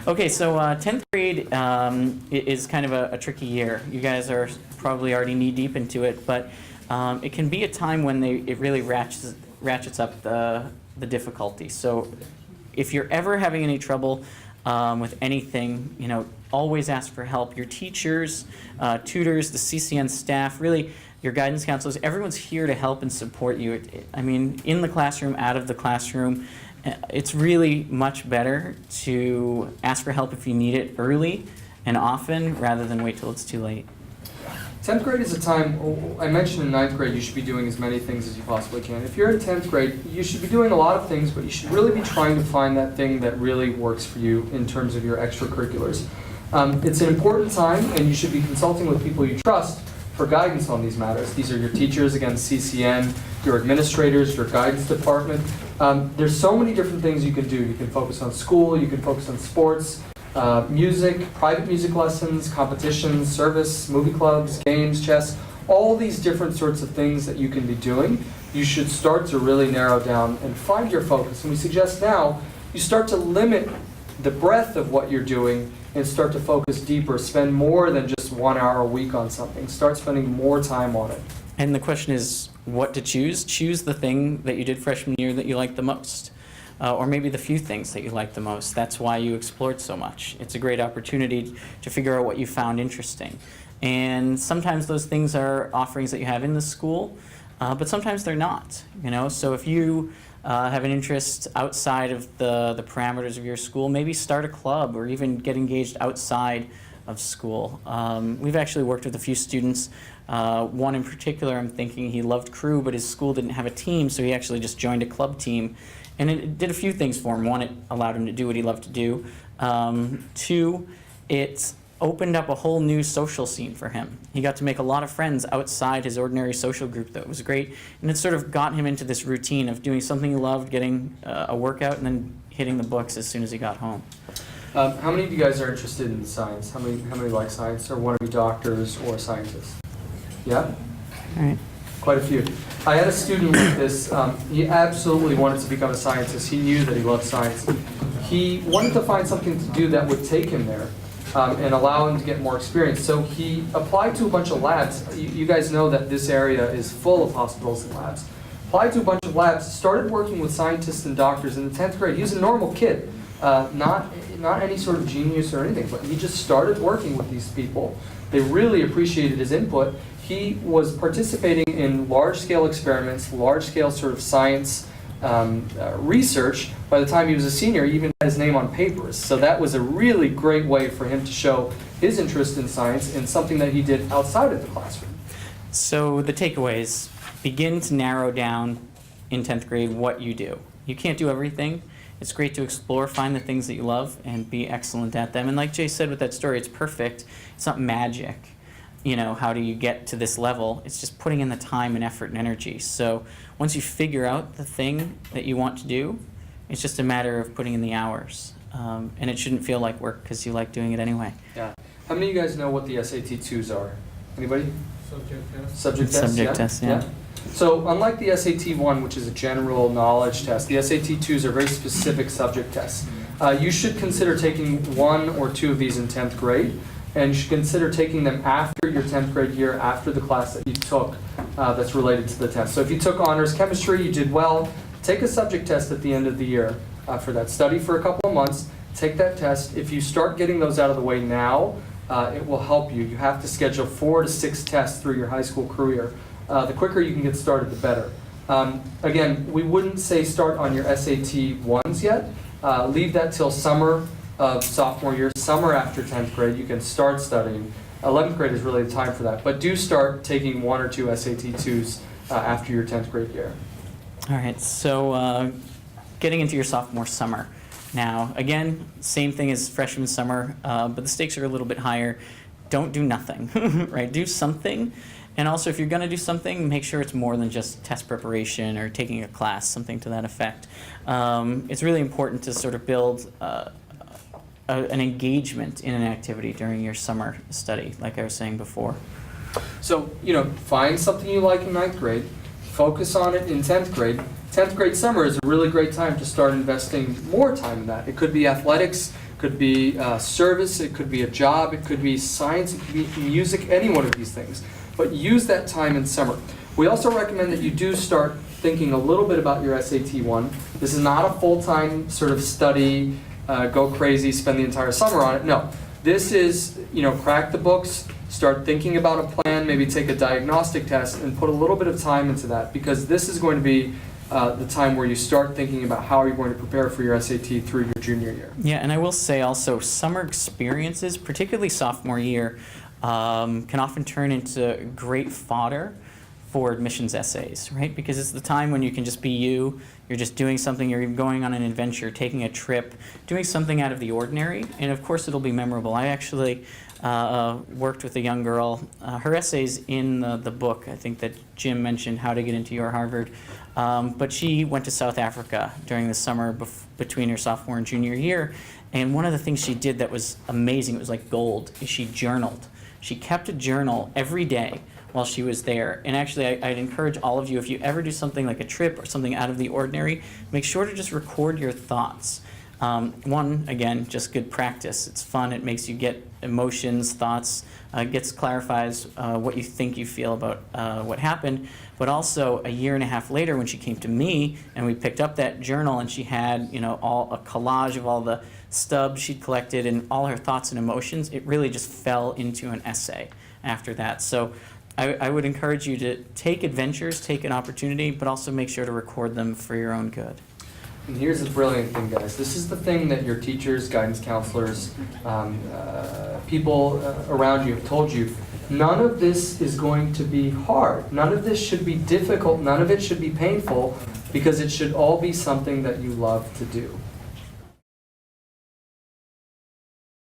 Okay, so 10th grade is kind of a tricky year. You guys are probably already knee-deep into it, but it can be a time when it really ratchets up the difficulty. So if you're ever having any trouble with anything, always ask for help. Your teachers, tutors, the CCN staff, really your guidance counselors, everyone's here to help and support you. I mean, in the classroom, out of the classroom, it's really much better to ask for help if you need it early and often rather than wait till it's too late. 10th grade is a time, I mentioned in 9th grade you should be doing as many things as you possibly can. If you're in 10th grade, you should be doing a lot of things, but you should really be trying to find that thing that really works for you in terms of your extracurriculars. It's an important time, and you should be consulting with people you trust for guidance on these matters. These are your teachers, again, CCN, your administrators, your guidance department. There's so many different things you can do. You can focus on school, you can focus on sports, music, private music lessons, competitions, service, movie clubs, games, chess, all these different sorts of things that you can be doing. You should start to really narrow down and find your focus. And we suggest now you start to limit the breadth of what you're doing and start to focus deeper. Spend more than just 1 hour a week on something. Start spending more time on it. And the question is what to choose. Choose the thing that you did freshman year that you liked the most. Or maybe the few things that you like the most. That's why you explored so much. It's a great opportunity to figure out what you found interesting. And sometimes those things are offerings that you have in the school, but sometimes they're not. So if you have an interest outside of the parameters of your school, maybe start a club or even get engaged outside of school. We've actually worked with a few students. One in particular, I'm thinking he loved crew, but his school didn't have a team, so he actually just joined a club team. And it did a few things for him. One, it allowed him to do what he loved to do. Two, it opened up a whole new social scene for him. He got to make a lot of friends outside his ordinary social group that was great. And it sort of got him into this routine of doing something he loved, getting a workout, and then hitting the books as soon as he got home. How many of you guys are interested in science? How many like science or want to be doctors or scientists? Yeah? All right. Quite a few. I had a student like this. He absolutely wanted to become a scientist. He knew that he loved science. He wanted to find something to do that would take him there and allow him to get more experience. So he applied to a bunch of labs. You guys know that this area is full of hospitals and labs. Applied to a bunch of labs, started working with scientists and doctors in the 10th grade. He was a normal kid, not any sort of genius or anything, but he just started working with these people. They really appreciated his input. He was participating in large-scale experiments, large-scale sort of science research. By the time he was a senior, he even had his name on papers. So that was a really great way for him to show his interest in science and something that he did outside of the classroom. So the takeaways, begin to narrow down in 10th grade what you do. You can't do everything. It's great to explore, find the things that you love, and be excellent at them. And like Jay said with that story, it's perfect. It's not magic. How do you get to this level? It's just putting in the time and effort and energy. So once you figure out the thing that you want to do, it's just a matter of putting in the hours. And it shouldn't feel like work because you like doing it anyway. Yeah. How many of you guys know what the SAT 2s are? Anybody? Subject test. Subject test, Subject test, yeah. So unlike the SAT 1, which is a general knowledge test, the SAT 2s are very specific subject tests. You should consider taking 1 or 2 of these in 10th grade. And you should consider taking them after your 10th grade year, after the class that you took that's related to the test. So if you took honors chemistry, you did well, take a subject test at the end of the year for that. Study for a couple of months, take that test. If you start getting those out of the way now, it will help you. You have to schedule 4 to 6 tests through your high school career. The quicker you can get started, the better. Again, we wouldn't say start on your SAT 1s yet. Leave that till summer of sophomore year, summer after 10th grade, you can start studying. 11th grade is really the time for that. But do start taking 1 or 2 SAT 2s after your 10th grade year. All right, so getting into your sophomore summer. Now, again, same thing as freshman summer, but the stakes are a little bit higher. Don't do nothing, right? Do something. And also, if you're going to do something, make sure it's more than just test preparation or taking a class, something to that effect. It's really important to sort of build an engagement in an activity during your summer study, like I was saying before. So, find something you like in 9th grade, focus on it in 10th grade. 10th grade summer is a really great time to start investing more time in that. It could be athletics, could be service, it could be a job, it could be science, it could be music, any one of these things. But use that time in summer. We also recommend that you do start thinking a little bit about your SAT 1. This is not a full-time sort of study, go crazy, spend the entire summer on it. No, this is, crack the books, start thinking about a plan, maybe take a diagnostic test and put a little bit of time into that, because this is going to be the time where you start thinking about how you're going to prepare for your SAT through your junior year. Yeah, and I will say also, summer experiences, particularly sophomore year, can often turn into great fodder for admissions essays, right? Because it's the time when you can just be you're just doing something, you're going on an adventure, taking a trip, doing something out of the ordinary, and of course it'll be memorable. I actually worked with a young girl. Her essay's in the book, I think that Jim mentioned, How to Get Into Your Harvard, but she went to South Africa during the summer between her sophomore and junior year, and one of the things she did that was amazing, it was like gold, is she journaled. She kept a journal every day while she was there. And actually, I'd encourage all of you, if you ever do something like a trip or something out of the ordinary, make sure to just record your thoughts. One, again, just good practice. It's fun. It makes you get emotions, thoughts, clarifies what you think you feel about what happened. But also, a year and a half later, when she came to me and we picked up that journal and she had, all a collage of all the stubs she'd collected and all her thoughts and emotions, it really just fell into an essay after that. So I would encourage you to take adventures, take an opportunity, but also make sure to record them for your own good. And here's the brilliant thing, guys. This is the thing that your teachers, guidance counselors, people around you have told you. None of this is going to be hard. None of this should be difficult. None of it should be painful, because it should all be something that you love to do.